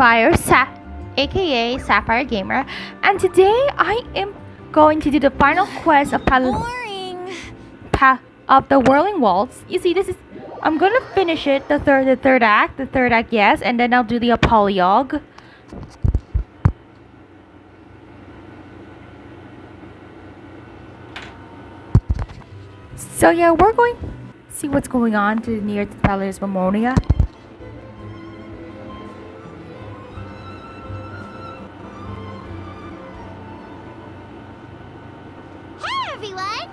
aka Sapphire Gamer, and today I am going to do the final quest of Boring. of the whirling waltz. You see, I'm gonna finish it, the third act, yes, and then I'll do the epoliogue. So yeah, we're going to see what's going on near the Palace Memoria. Hey everyone!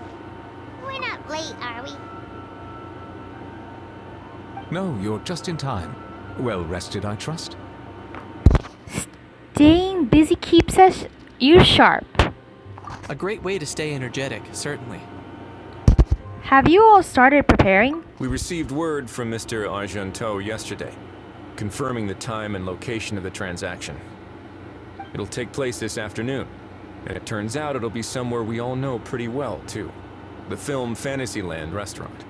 We're not late, are we? No, you're just in time. Well rested, I trust? Staying busy keeps you sharp. A great way to stay energetic, certainly. Have you all started preparing? We received word from Mr. Argenteau yesterday, confirming the time and location of the transaction. It'll take place this afternoon, and it turns out it'll be somewhere we all know pretty well, too. The film Fantasyland restaurant.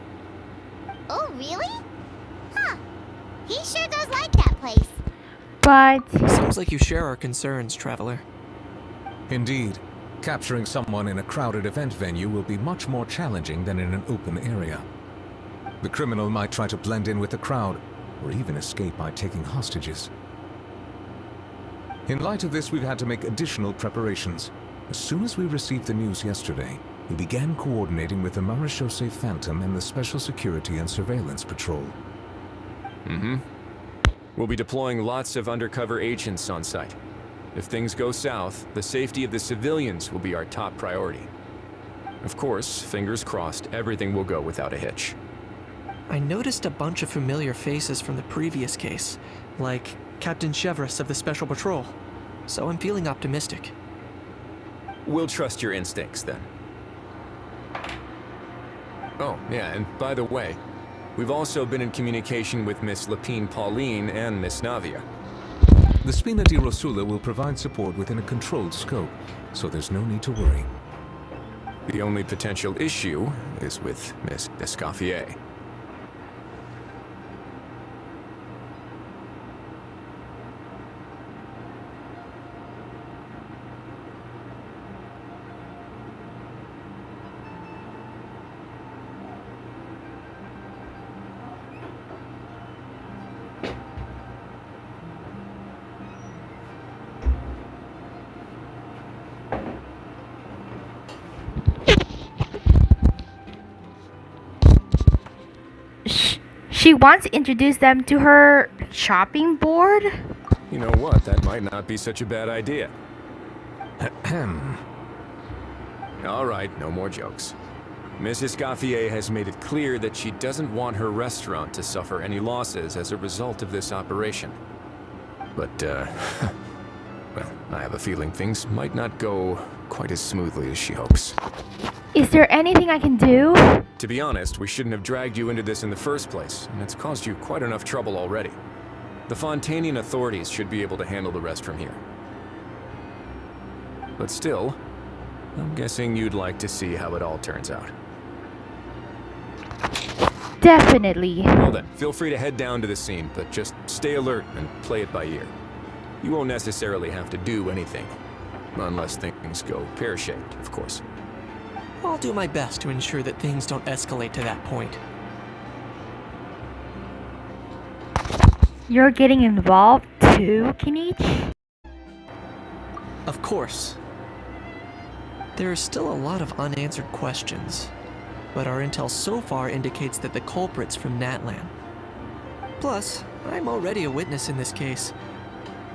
Oh, really? Huh. He sure does like that place. But Seems like you share our concerns, Traveler. Indeed. Capturing someone in a crowded event venue will be much more challenging than in an open area. The criminal might try to blend in with the crowd, or even escape by taking hostages. In light of this, we've had to make additional preparations. As soon as we received the news yesterday, we began coordinating with the Marechaussee Phantom and the Special Security and Surveillance Patrol. We'll be deploying lots of undercover agents on site. If things go south, the safety of the civilians will be our top priority. Of course, fingers crossed, everything will go without a hitch. I noticed a bunch of familiar faces from the previous case, like Captain Chevrolet of the Special Patrol, so I'm feeling optimistic. We'll trust your instincts, then. Oh, yeah, and by the way, we've also been in communication with Miss Lapine Pauline and Miss Navia. The Spina di Rosula will provide support within a controlled scope, so there's no need to worry. The only potential issue is with Miss Escoffier. she wants to introduce them to her shopping board. You know what? That might not be such a bad idea. All right, no more jokes. Miss Escoffier has made it clear that she doesn't want her restaurant to suffer any losses as a result of this operation. But, well, I have a feeling things might not go quite as smoothly as she hopes. Is there anything I can do? To be honest, we shouldn't have dragged you into this in the first place, and it's caused you quite enough trouble already. The Fontanian authorities should be able to handle the rest from here. But still, I'm guessing you'd like to see how it all turns out. Definitely. Well then, feel free to head down to the scene, but just stay alert and play it by ear. You won't necessarily have to do anything, unless things go pear-shaped, of course. I'll do my best to ensure that things don't escalate to that point. You're getting involved too, Kinich? Of course. There are still a lot of unanswered questions, but our intel so far indicates that the culprit's from Natlan. Plus, I'm already a witness in this case.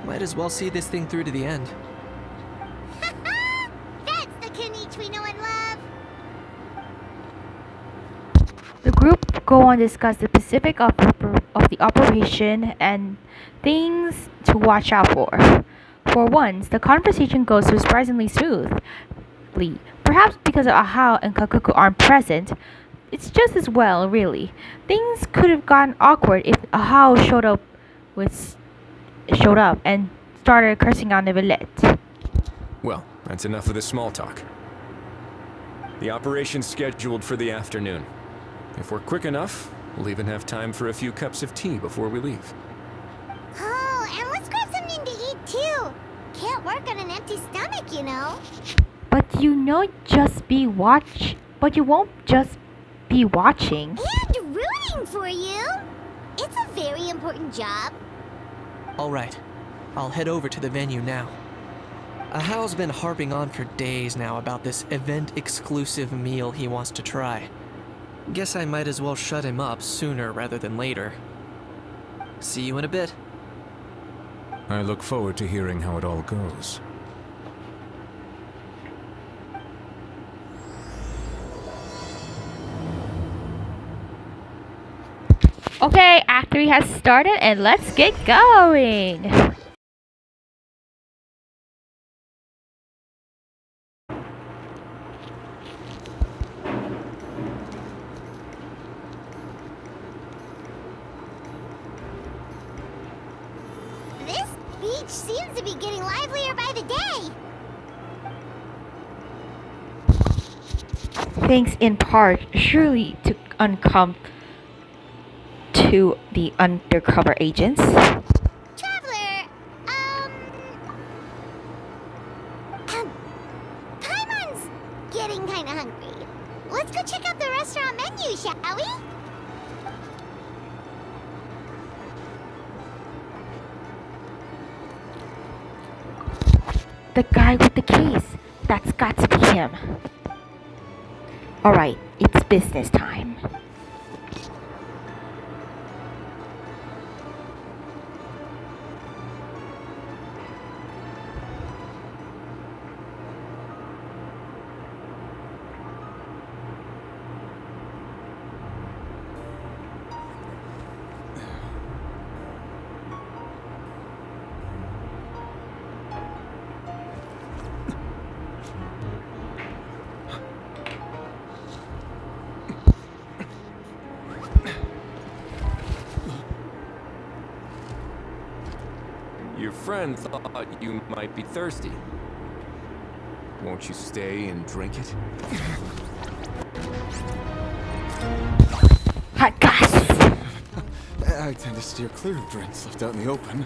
Might as well see this thing through to the end. That's the Kinich we know and love. The group go on to discuss the specific of the operation and things to watch out for. For once, the conversation goes surprisingly smoothly. Perhaps because of Ahau and Kakuku aren't present, it's just as well, really. Things could have gotten awkward if Ahau showed up and started cursing on the Villette. Well, that's enough of the small talk. The operation's scheduled for the afternoon. If we're quick enough, we'll even have time for a few cups of tea before we leave. Oh, and let's grab something can't work on an empty stomach, you know. But you won't just be watching. And rooting for you. It's a very important job. Alright, I'll head over to the venue now. Ahao's been harping on for days now about this event-exclusive meal he wants to try. Guess I might as well shut him up sooner rather than later. See you in a bit. I look forward to hearing how it all goes. Okay, Act 3 has started and let's get going! This beach seems to be getting livelier by the day. Thanks in part, surely, to the undercover agents. Traveler, Paimon's getting kinda hungry. Let's go check out the restaurant menu, shall we? The guy with the case. That's got to be him. Alright, it's business time. Your friend thought you might be thirsty. Won't you stay and drink it? Hot gas! I tend to steer clear of drinks left out in the open.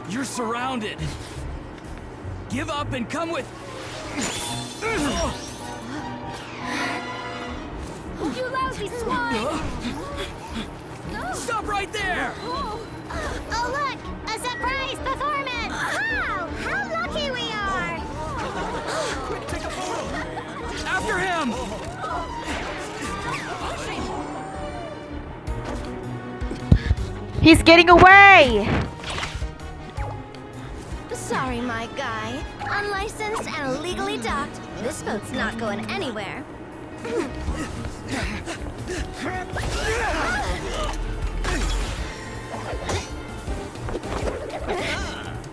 You're surrounded. Give up and come with. You lousy swine! Stop right there! Oh look! A surprise performance! Wow! How lucky we are! After him! He's getting away! Sorry, my guy. Unlicensed and illegally docked. This boat's not going anywhere.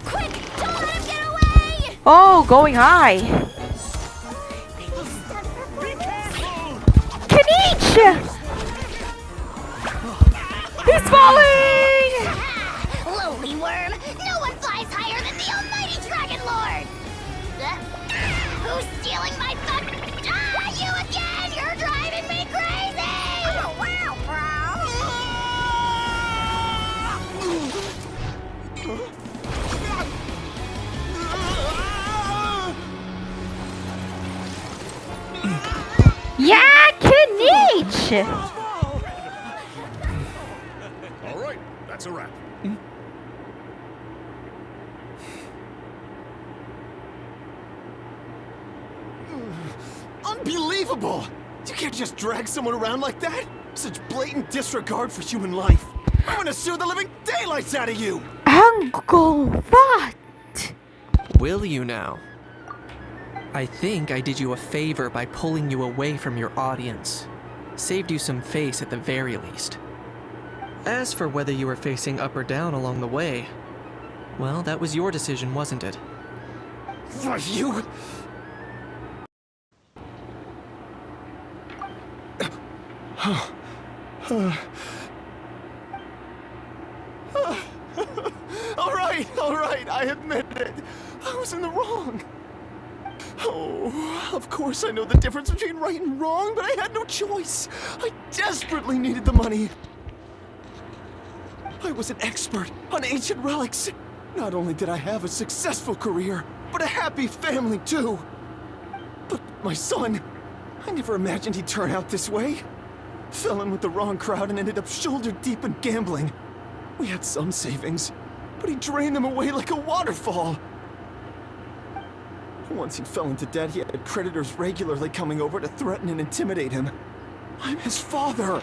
Quick! Don't let him get away! Oh, going high! Kaniche! He's falling! Lowly worm! No one flies higher than the almighty Dragon Lord! Who's stealing my fun? Ah, you again! You're driving me crazy! Oh, wow, Yeah, Kaniche! All right, that's a wrap. Unbelievable! You can't just drag someone around like that! Such blatant disregard for human life! I'm gonna sue the living daylights out of you! Uncle, what? Will you now? I think I did you a favor by pulling you away from your audience. Saved you some face at the very least. As for whether you were facing up or down along the way, well, that was your decision, wasn't it? Why, you... all right, I admit it. I was in the wrong. Oh, of course I know the difference between right and wrong, but I had no choice. I desperately needed the money. I was an expert on ancient relics. Not only did I have a successful career, but a happy family too. But my son, I never imagined he'd turn out this way. Fell in with the wrong crowd and ended up shoulder deep in gambling. We had some savings, but he drained them away like a waterfall. Once he fell into debt, he had creditors regularly coming over to threaten and intimidate him. I'm his father.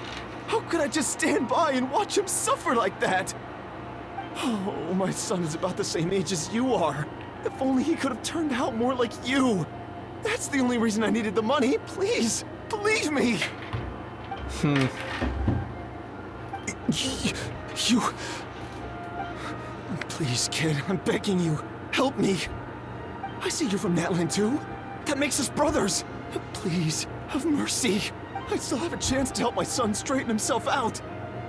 How could I just stand by and watch him suffer like that? Oh, my son is about the same age as you are. If only he could have turned out more like you. That's the only reason I needed the money. Please, believe me. You... Please, kid, I'm begging you. Help me. I see you're from Natlan too. That makes us brothers. Please, have mercy. I still have a chance to help my son straighten himself out.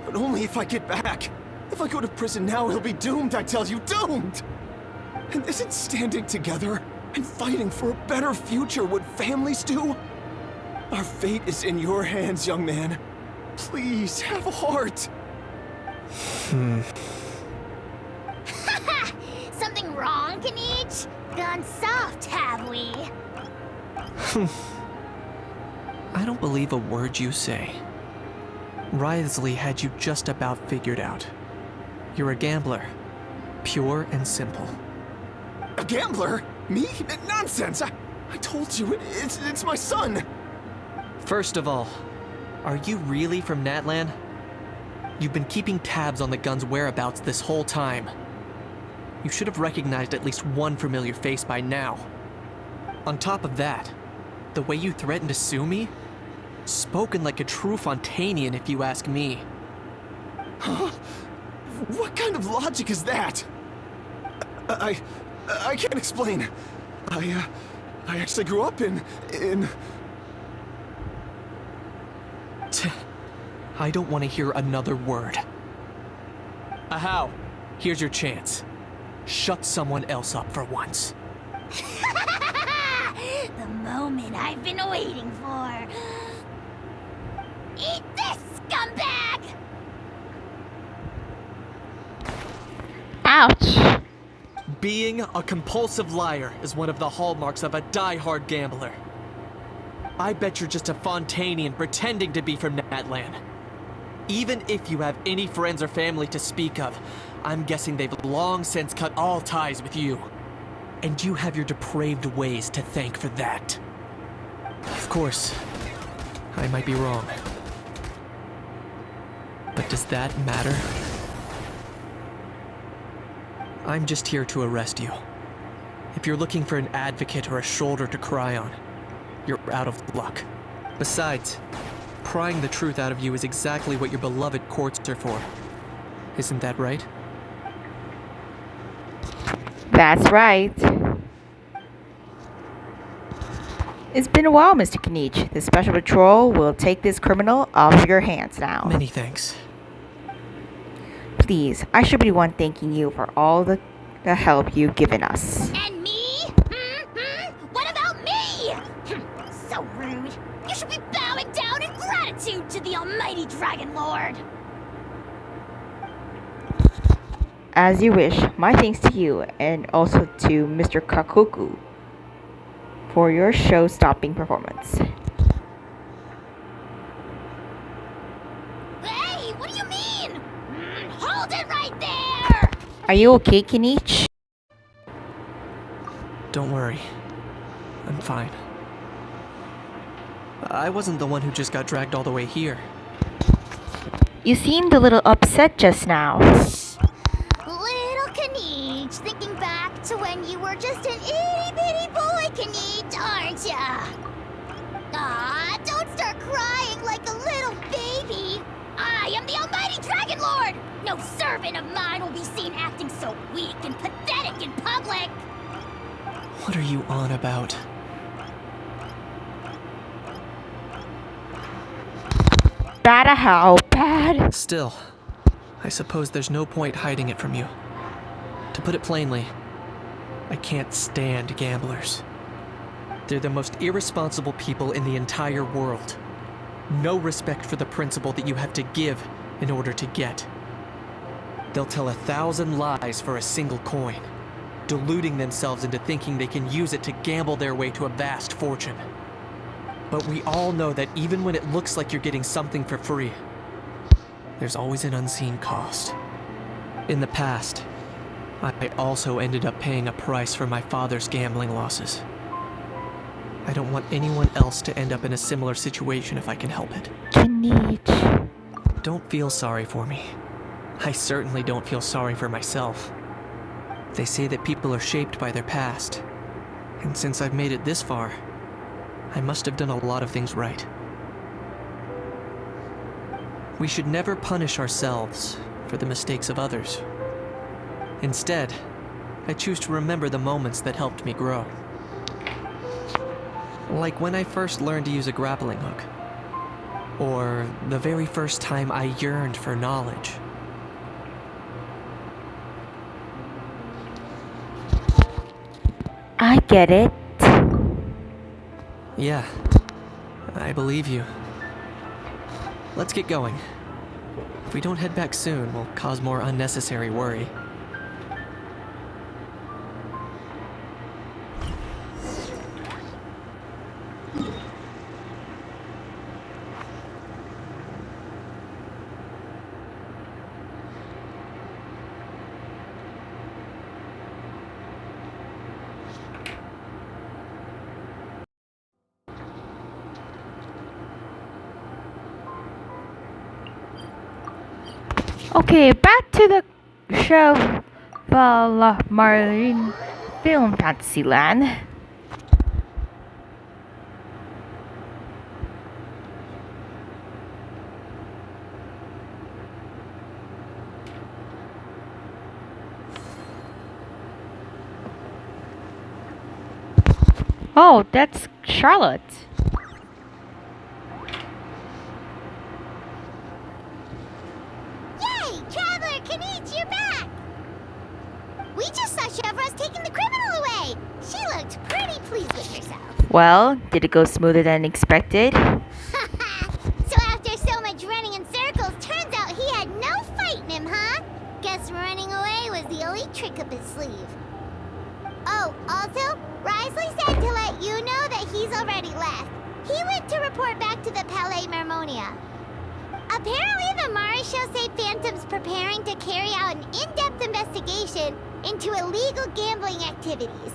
But only if I get back. If I go to prison now, he'll be doomed, I tell you, doomed! And isn't standing together and fighting for a better future what families do? Our fate is in your hands, young man. Please, have a heart. Something wrong, Kanich? Gone soft, have we? I don't believe a word you say. Wriothesley had you just about figured out. You're a gambler. Pure and simple. A gambler? Me? Nonsense! I told you, it's my son! First of all, are you really from Natlan? You've been keeping tabs on the gun's whereabouts this whole time. You should have recognized at least one familiar face by now. On top of that, the way you threatened to sue me? Spoken like a true Fontanian, if you ask me. Huh? What kind of logic is that? I can't explain. I actually grew up in... I don't want to hear another word. Ahau, here's your chance. Shut someone else up for once. The moment I've been waiting for. Eat this, scumbag! Ouch. Being a compulsive liar is one of the hallmarks of a die-hard gambler. I bet you're just a Fontanian pretending to be from Natlan. Even if you have any friends or family to speak of, I'm guessing they've long since cut all ties with you. And you have your depraved ways to thank for that. Of course, I might be wrong. But does that matter? I'm just here to arrest you. If you're looking for an advocate or a shoulder to cry on, you're out of luck. Besides, prying the truth out of you is exactly what your beloved courts are for. Isn't that right? That's right. It's been a while, Mr. Kanich. The Special Patrol will take this criminal off your hands now. Many thanks. Please, I should be the one thanking you for all the help you've given us. And me? What about me? So rude. You should be bowing down in gratitude to the almighty Dragon Lord. As you wish. My thanks to you and also to Mr. Kakuku for your show-stopping performance. Hey, what do you mean? Hold it right there! Are you okay, Kanich? Don't worry. I'm fine. I wasn't the one who just got dragged all the way here. You seemed a little upset just now. Little Kanich, thinking back to when you were just an itty-bitty boy, Kanich, aren't ya? Aw, don't start crying like a little baby. I am the almighty Dragon Lord! No servant of mine will be seen acting so weak and pathetic in public! What are you on about? Bad how bad? Still, I suppose there's no point hiding it from you. To put it plainly, I can't stand gamblers. They're the most irresponsible people in the entire world. No respect for the principle that you have to give in order to get. They'll tell 1,000 lies for a single coin, deluding themselves into thinking they can use it to gamble their way to a vast fortune. But we all know that even when it looks like you're getting something for free, there's always an unseen cost. In the past, I also ended up paying a price for my father's gambling losses. I don't want anyone else to end up in a similar situation if I can help it. Kenichi. Don't feel sorry for me. I certainly don't feel sorry for myself. They say that people are shaped by their past, and since I've made it this far, I must have done a lot of things right. We should never punish ourselves for the mistakes of others. Instead, I choose to remember the moments that helped me grow. Like when I first learned to use a grappling hook, or the very first time I yearned for knowledge. I get it. Yeah, I believe you. Let's get going. If we don't head back soon, we'll cause more unnecessary worry. Okay, back to the show Marine Film Fantasyland. Oh, that's Charlotte. Yay! Traveler Kenichi, you're back! We just saw Chevro's taking the criminal away. She looked pretty pleased with herself. Well, did it go smoother than expected? So after so much running in circles, turns out he had no fight in him, huh? Guess running away was the only trick up his sleeve. Oh, also, Risley said to let you know that he's already left. He went to report back to the Palais Mermonia. Apparently, the Mari show say Phantom's preparing to carry out an in-depth investigation into illegal gambling activities.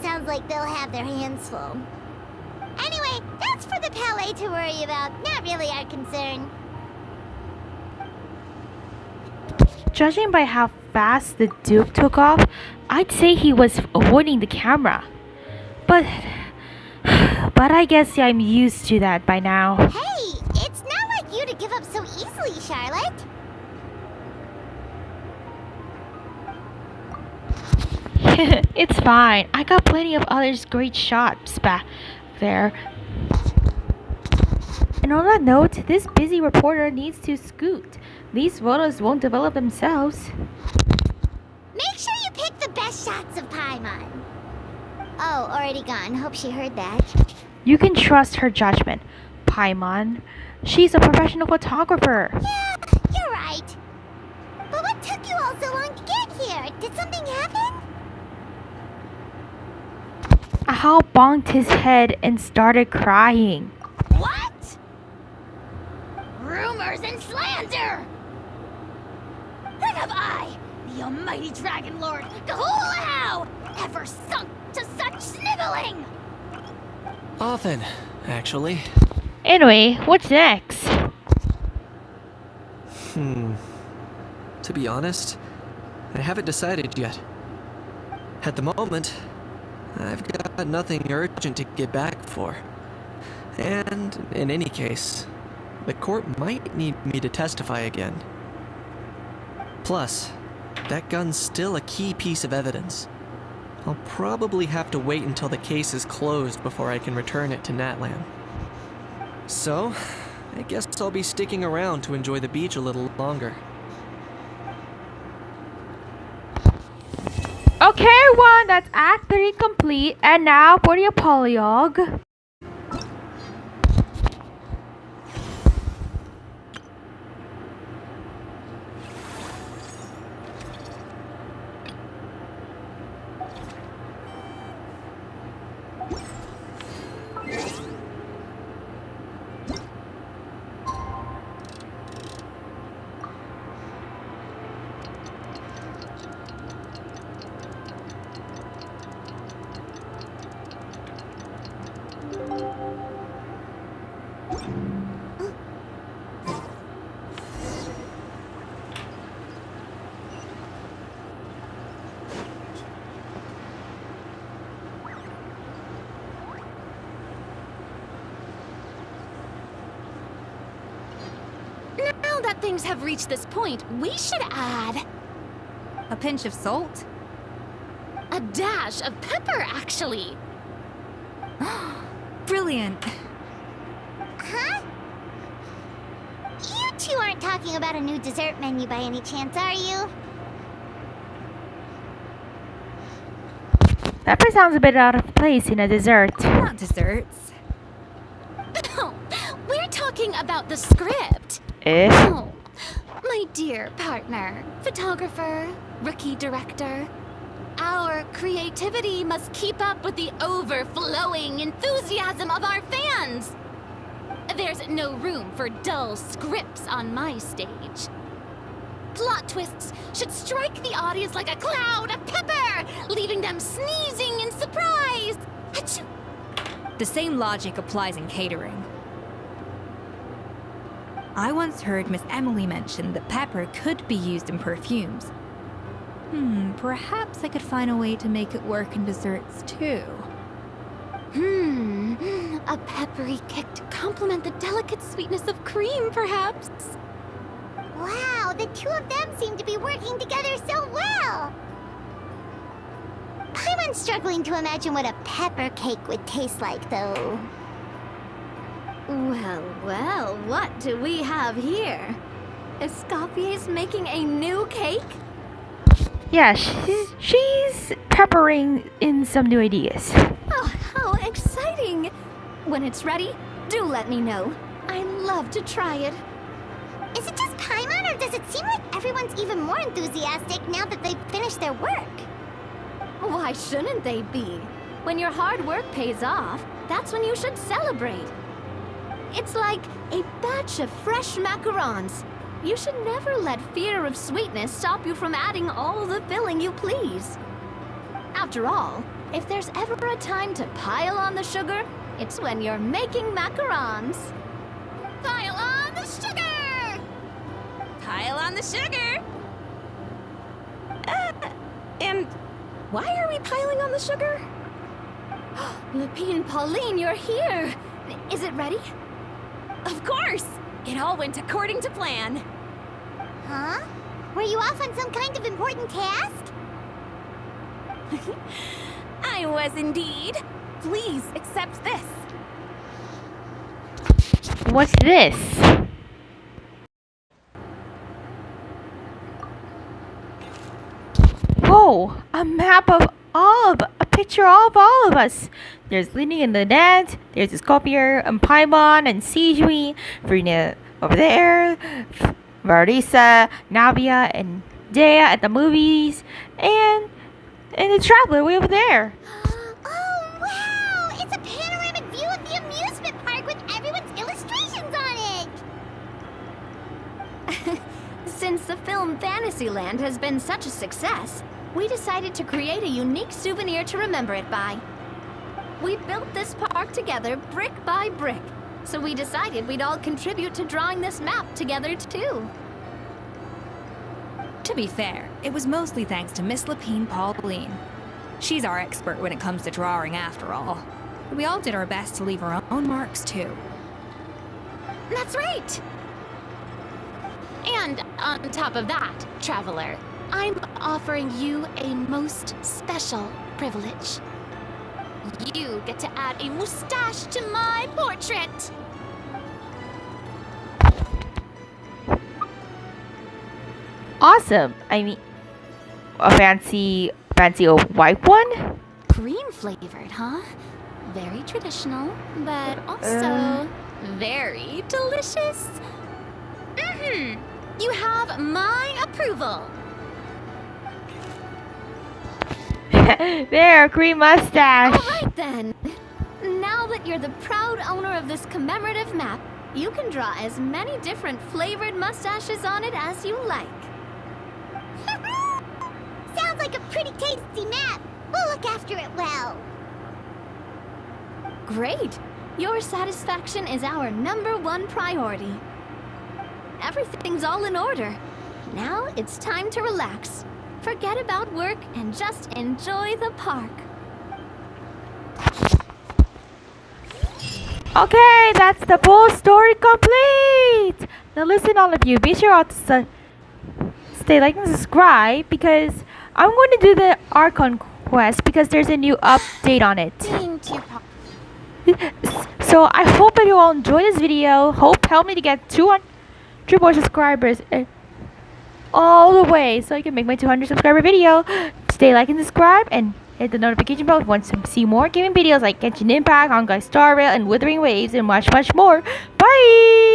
Sounds like they'll have their hands full. Anyway, that's for the Palais to worry about, not really our concern. Judging by how fast the Duke took off, I'd say he was avoiding the camera. But I guess I'm used to that by now. Hey, it's not like you to give up so easily, Charlotte. It's fine. I got plenty of others great shots back there. And on that note, this busy reporter needs to scoot. These photos won't develop themselves. Make sure you pick the best shots of Paimon. Oh, already gone. Hope she heard that. You can trust her judgment, Paimon. She's a professional photographer. Yeah, you're right. But what took you all so long to get here? Did something happen? Hal bonked his head and started crying. What? Rumors and slander! When have I, the almighty Dragon Lord, Kahulahau, ever sunk to such sniveling? Often, actually. Anyway, what's next? To be honest, I haven't decided yet. At the moment, I've got nothing urgent to get back for. And in any case, the court might need me to testify again. Plus, that gun's still a key piece of evidence. I'll probably have to wait until the case is closed before I can return it to Natlan. So, I guess I'll be sticking around to enjoy the beach a little longer. Okay, everyone, that's Act 3 complete. And now for the epoliogue. things have reached this point, we should add A pinch of salt? a dash of pepper, actually. Brilliant. Huh? You two aren't talking about a new dessert menu by any chance, are you? Pepper sounds a bit out of place in a dessert. Not desserts. We're talking about the script. Eh? Oh, my dear partner, photographer, rookie director. Our creativity must keep up with the overflowing enthusiasm of our fans. There's no room for dull scripts on my stage. Plot twists should strike the audience like a cloud of pepper, leaving them sneezing in surprise. Achoo! The same logic applies in catering. I once heard Miss Emily mention that pepper could be used in perfumes. Perhaps I could find a way to make it work in desserts too. A peppery kick to complement the delicate sweetness of cream, perhaps. Wow, the two of them seem to be working together so well. I'm struggling to imagine what a pepper cake would taste like, though. Well, well, what do we have here? Escoffier's making a new cake? Yeah, she's peppering in some new ideas. Oh, how exciting! When it's ready, do let me know. I'd love to try it. Is it just Paimon, or does it seem like everyone's even more enthusiastic now that they've finished their work? Why shouldn't they be? When your hard work pays off, that's when you should celebrate. It's like a batch of fresh macarons. You should never let fear of sweetness stop you from adding all the filling you please. After all, if there's ever a time to pile on the sugar, it's when you're making macarons. Pile on the sugar! Pile on the sugar! And why are we piling on the sugar? Lupine, Pauline, you're here! Is it ready? Of course! It all went according to plan. Huh? Were you off on some kind of important task? I was indeed. Please accept this. What's this? Whoa! A map of a picture of all of us. There's Lini and Lynette, there's Escopier, and Paimon, and Sijui, Verena over there, Marisa, Navia, and Dea at the movies, and the Traveler way over there. Oh, wow! It's a panoramic view of the amusement park with everyone's illustrations on it! Since the film Fantasyland has been such a success, we decided to create a unique souvenir to remember it by. We built this park together brick by brick, so we decided we'd all contribute to drawing this map together too. To be fair, it was mostly thanks to Miss Lapine Pauline. She's our expert when it comes to drawing after all. We all did our best to leave our own marks too. That's right! And on top of that, Traveler, I'm offering you a most special privilege. You get to add a mustache to my portrait! Awesome! I mean, a fancy white one? Cream flavored, huh? Very traditional, but also very delicious. You have my approval. There, cream mustache. All right then. Now that you're the proud owner of this commemorative map, you can draw as many different flavored mustaches on it as you like. Sounds like a pretty tasty map. We'll look after it well. Great. Your satisfaction is our #1 priority. Everything's all in order. Now it's time to relax. Forget about work and just enjoy the park. Okay, that's the full story complete. Now listen, all of you. Be sure to stay like and subscribe because I'm going to do the Archon quest because there's a new update on it. Being too So I hope that you all enjoy this video. Hope help me to get 200 more subscribers all the way so I can make my 200 subscriber video. Stay like and subscribe and hit the notification bell if you want to see more gaming videos like Genshin Impact, Honkai Star Rail, and Withering Waves, and much more. Bye!